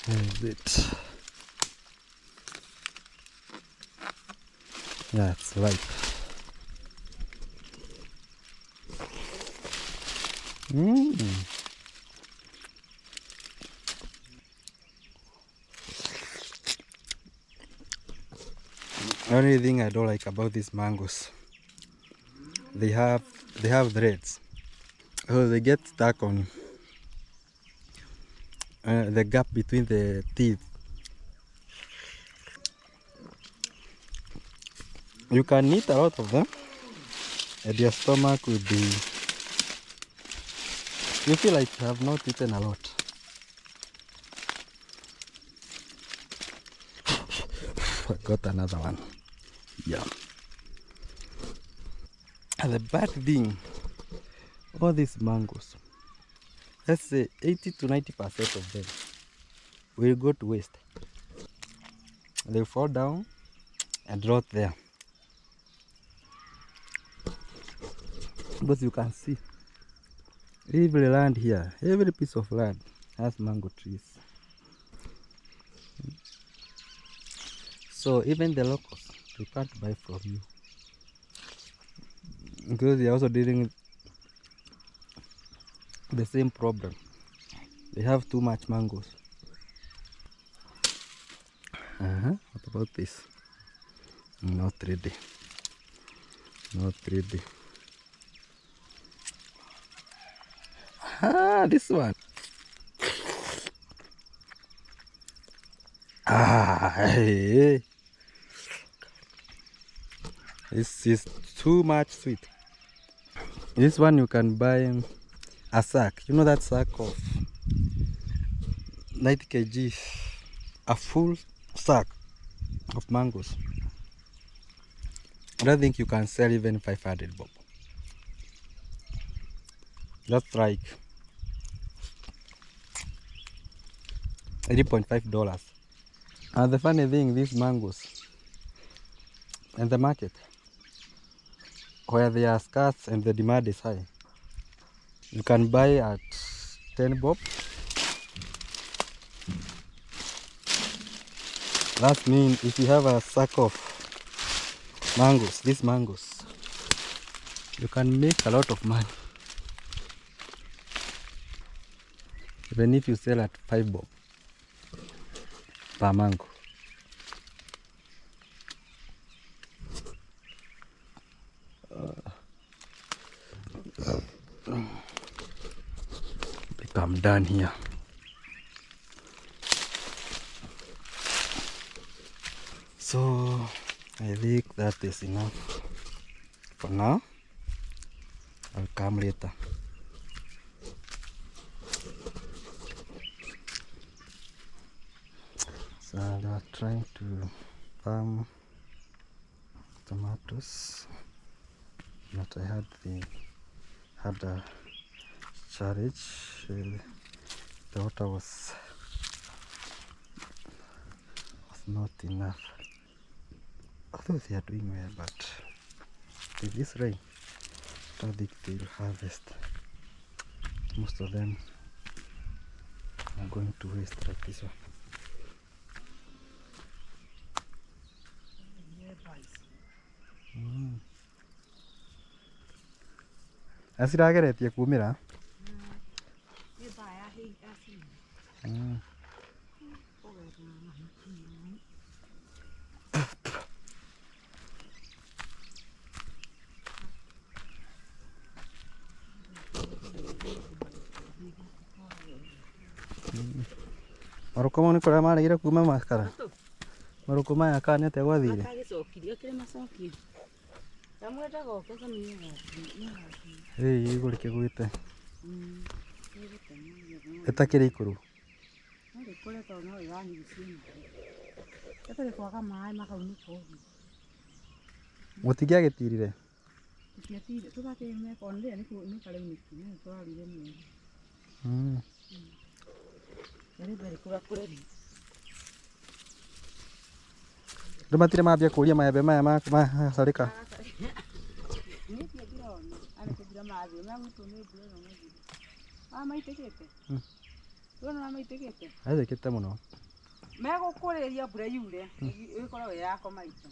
Is it? Yeah, it's ripe. Only thing I don't like about these mangoes, they have threads, so they get stuck on the gap between the teeth. You can eat a lot of them, and your stomach will be. You feel like you have not eaten a lot. I got another one. Yeah. And the bad thing, all these mangoes, let's say 80 to 90% of them will go to waste. They fall down and rot there. But you can see, every land here, every piece of land has mango trees. So even the locals, they can't buy from you, because they're also dealing with the same problem. They have too much mangoes. What about this? Not ready. Not ready. This one. Hey. This is too much sweet. This one you can buy a sack. You know that sack of 90 kg, a full sack of mangoes. I don't think you can sell even 500 bob. That's like $80.5. And the funny thing, these mangoes in the market, where they are scarce and the demand is high, you can buy at 10 bob. That means if you have a sack of mangoes, these mangoes, you can make a lot of money. Even if you sell at 5 bob per mango. I'm done here. So I think that is enough for now. I'll come later. So they are trying to farm tomatoes, but I had a challenge. The water was not enough. Although they are doing well, but with this rain, I don't think they will harvest. Most of them are going to waste like this one. Asirageretie kumira. Marukoma ni kora marigire kuma maskara. Marukoma yakanete gwathire. Akagicokirio kire macokio. Tamwenda goke kaminya. Hey, iguri kigwite. Etakire ikuru. Ndio kule to no yani bisini. Epele kwaga mai makauniko. Mutingia gitirire. Tiatire tugakeme konde ni kale ni twarire ni. Bere kura kureri. Ndomatire mambia kuria maembe maya macarika. Ni tiadirona. Ani kudira mathi na mutu ni bure no muthi. Mama itekete. Tuona maitekete. Athekete muno. Megũkũrĩria mbura yure ĩkorwo ĩ yako maitũ.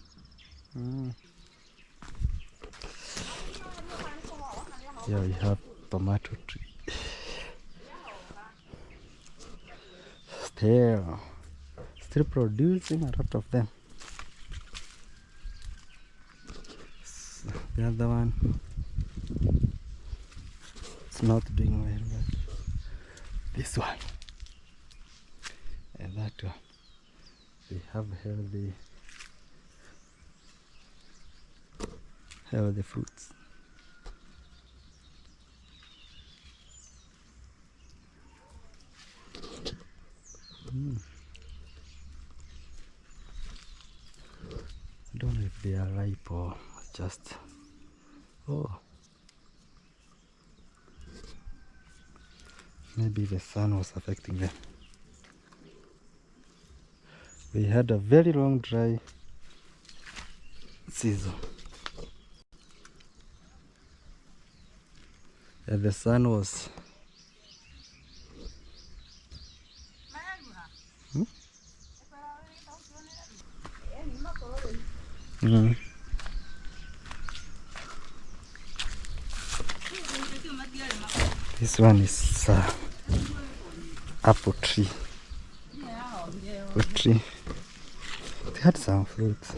Here we have tomato tree. Still producing a lot of them. The other one is not doing well, but this one and that one, they have healthy fruits. I don't know if they are ripe or just maybe the sun was affecting them. We had a very long dry season. And the sun was This one is apple tree. Apple tree. They had some fruits.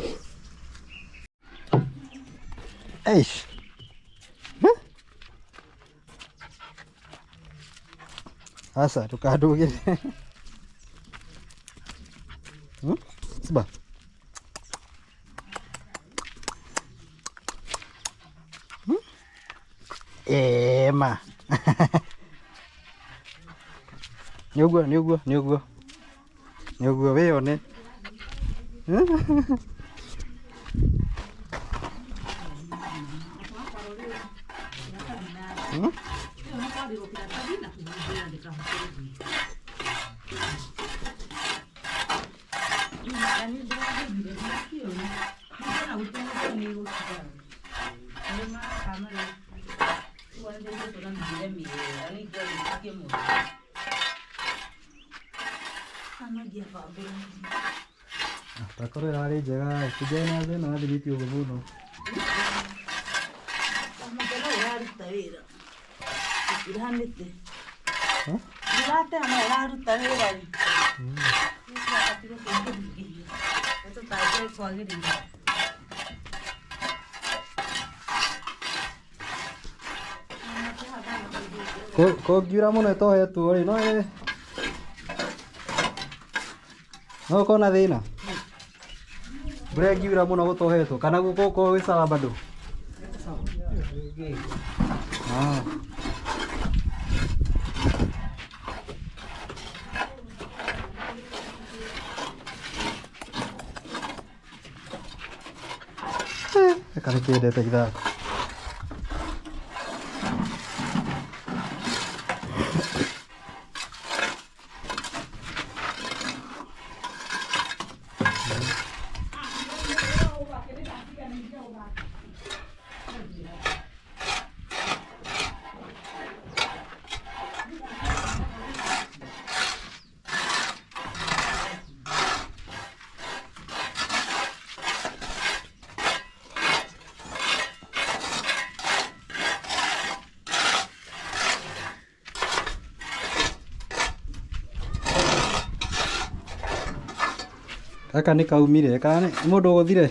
Eish. Asa tukaduge. Siba. Ma. Nĩũguo wĩyone. Takoro irarĩ njega kijana thĩna wathimĩtio ũguo mũno. Mũndũ ũraruta wĩra. Irahanĩte. Irate no ĩraruta wĩra rĩ. Tũtangĩre kwagĩrĩra. Kũngiura mũno ĩtohetwo rĩ no ũkona thĩna. Mbura ĩngiura mũno gũtohetwo kana gũkorwo gwĩ sawa bado. Kana kĩendete ithako. Kaka nĩ kaumire kana nĩ mũndũ ũgũthire.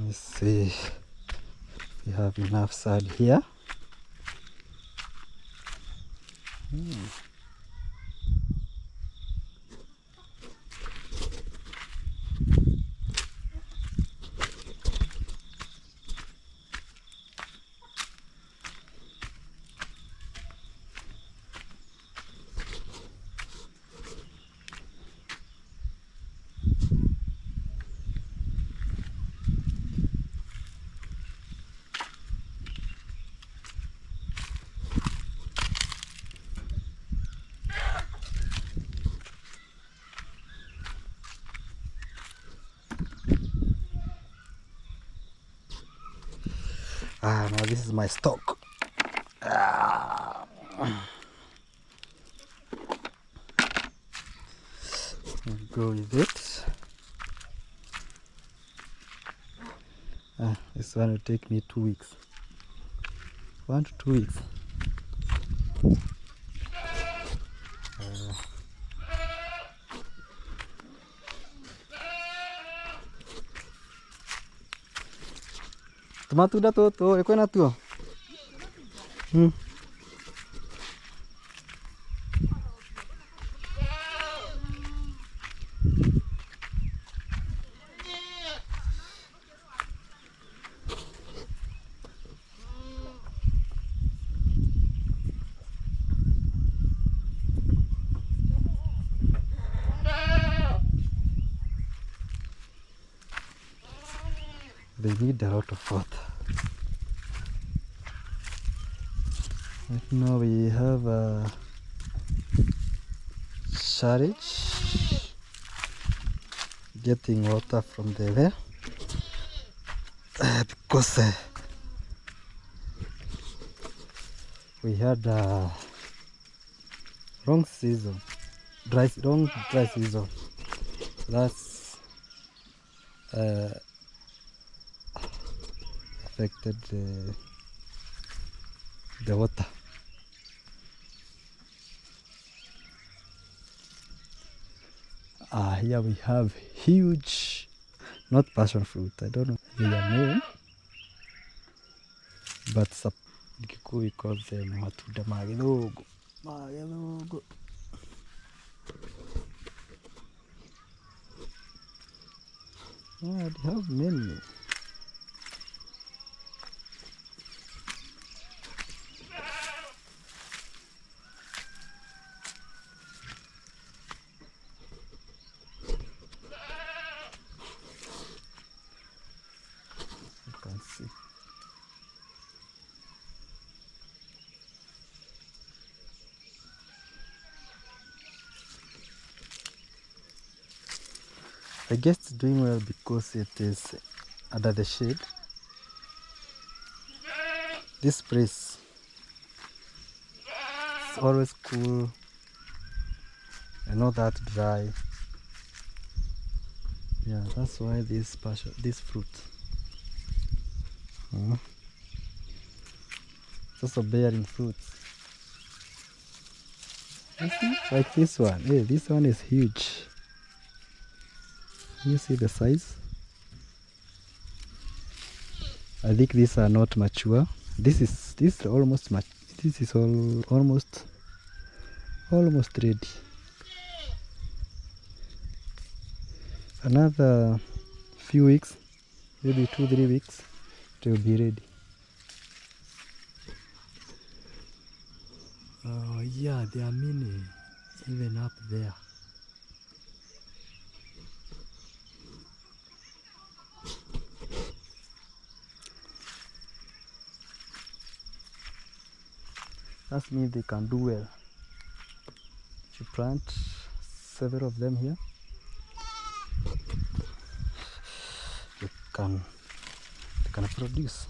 me see. We have enough sand here. Now this is my stock. I'll go with it. This one will take me 2 weeks. 1 to 2 weeks. Matunda tũtũ ĩ kwĩna tuo? They need a lot of water. Right now we have a shortage, getting water from the well because we had a wrong season, dry season. That's affected the water. Here we have huge, not passion fruit, I don't know their name, but we call them matunda ma gĩthũngũ. They have many. You can see. I guess it's doing well because it is under the shade. This place is always cool and not that dry. Yeah, that's why this fruit. It's also bearing fruits. You see? Like this one. Hey, this one is huge. You see the size? I think these are not mature. This is almost almost ready. Another few weeks, maybe 2-3 weeks, it will be ready. Oh yeah, there are many even up there. That means they can do well. If you plant several of them here, they can produce.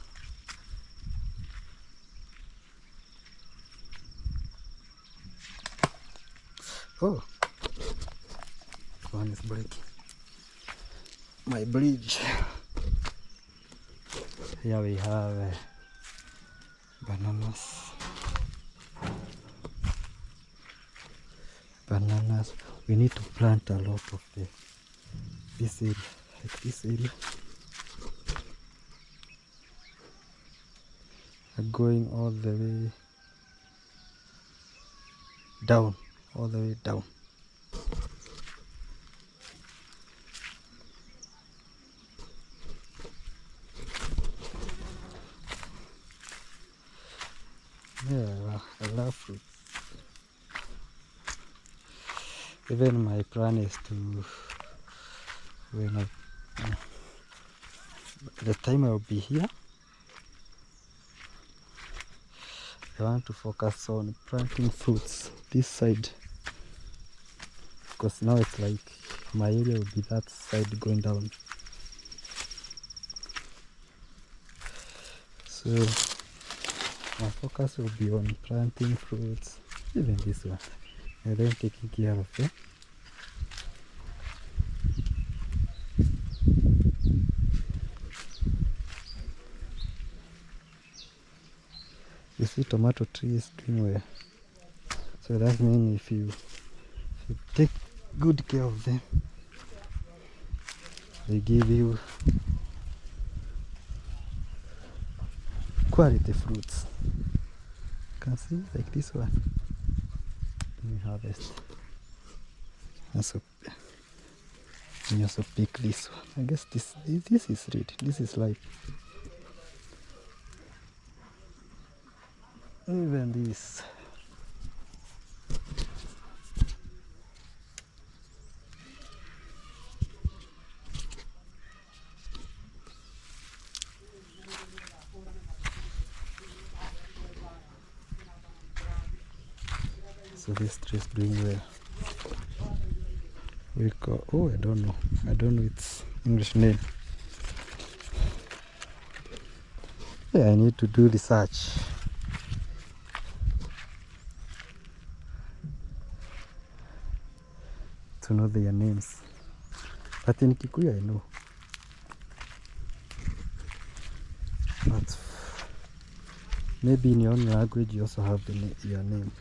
Oh, one is breaking. My bridge. Here we have bananas. We need to plant a lot of this area, like this area. going all the way down, all the way down. Yeah, I love fruits. Even my plan is to, when the time I'll be here, I want to focus on planting fruits this side, because now it's like my area will be that side going down. So my focus will be on planting fruits, even this one, and then taking care of them. You see, tomato tree is doing well. So that means if you take good care of them, they give you quality fruits. You can see like this one. We harvest. And so you also pick this one. I guess this is red. This is light. Even this. So this tree is doing well. We call, oh, I don't know its English name. Yeah, I need to do research to know their names. But in Kikuyu I know. But maybe in your own language you also have your name.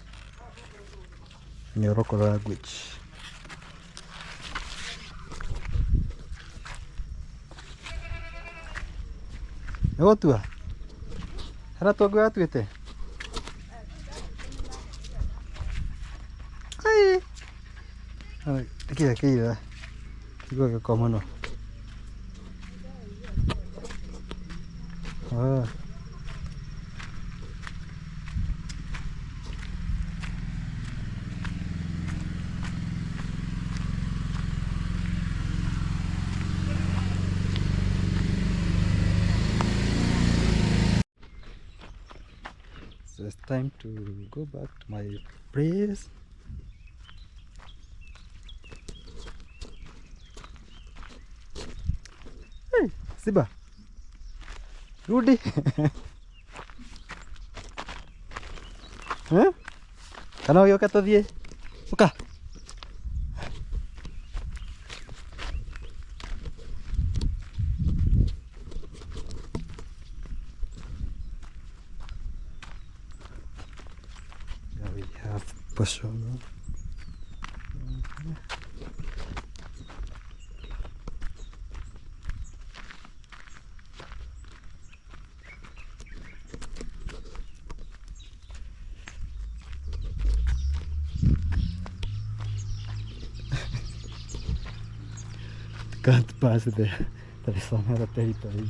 In your local language. Egotua. Hara twagu atuite. Ai. Ai, tikia kira. Kigwa gakoma no. Ah. So it's time to go back to my place. Hey, Siba. Rudi. Huh? Kana uyo katathie. Uka. There we have passion. Can't pass there. There is some other territory.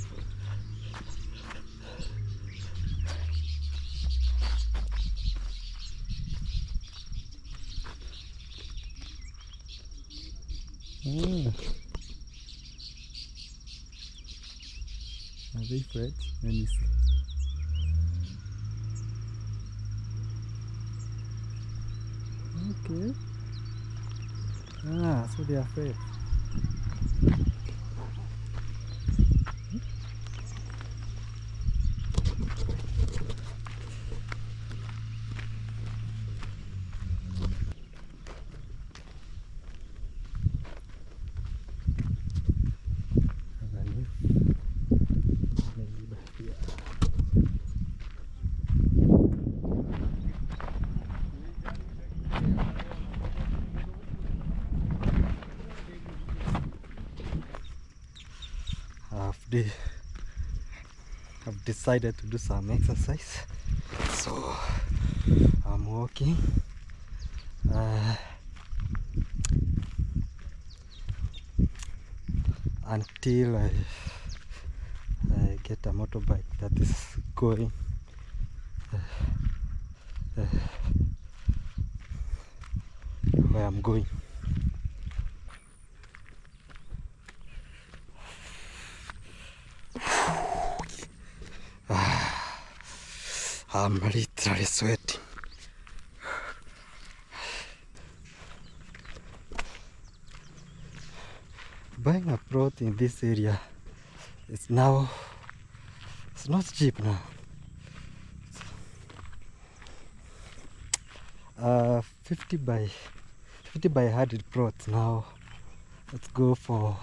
Ah. Are they French? Let me see. Okay. Ah, so they are French. Half day. I've decided to do some exercise, so I'm walking until I get a motorbike that is going where I'm going. I'm literally sweating. Buying a plot in this area is now, it's not cheap now. 50 by 100 plots now. Let's go for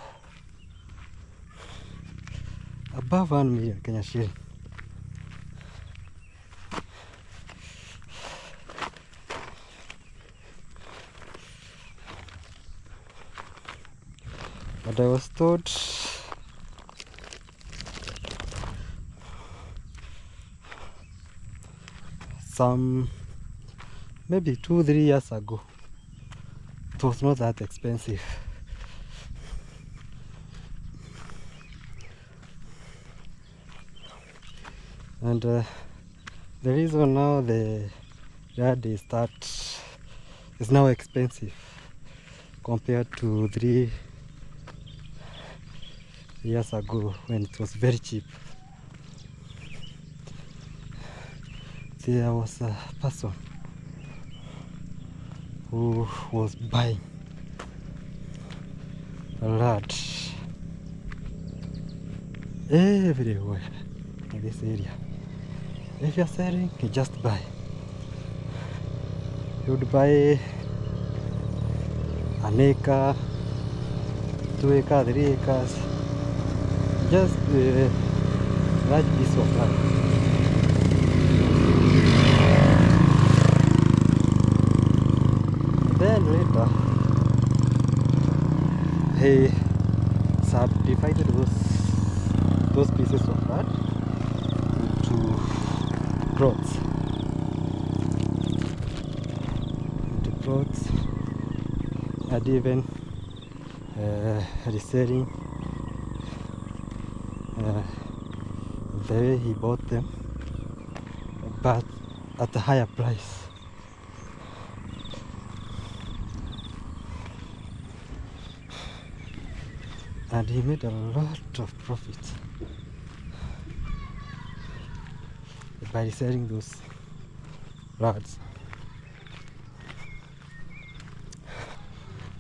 above 1 million Kenya shilling. But I was told maybe 2-3 years ago it was not that expensive. And the reason now the yard is now expensive compared to 3 years ago when it was very cheap. There was a person who was buying a lot everywhere in this area. If you're selling, you just buy. You would buy an acre, 2 acres, 3 acres, just a large piece of land. Then later, he subdivided those pieces of land into plots. And even reselling the way he bought them, but at a higher price. And he made a lot of profit by selling those lots.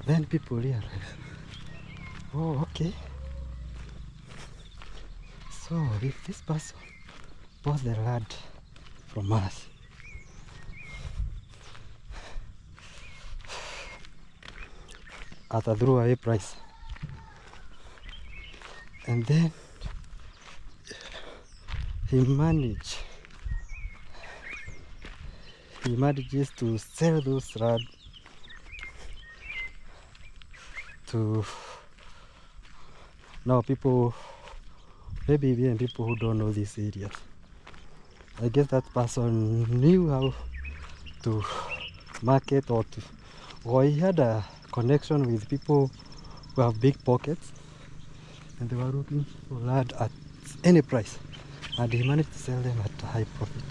Then people realize, oh, okay, so if this person bought the land from us, at a throwaway price, and then he manages to sell those land to now people, maybe even people who don't know these areas. I guess that person knew how to market, or he had a connection with people who have big pockets and they were looking for land at any price, and he managed to sell them at a high profit.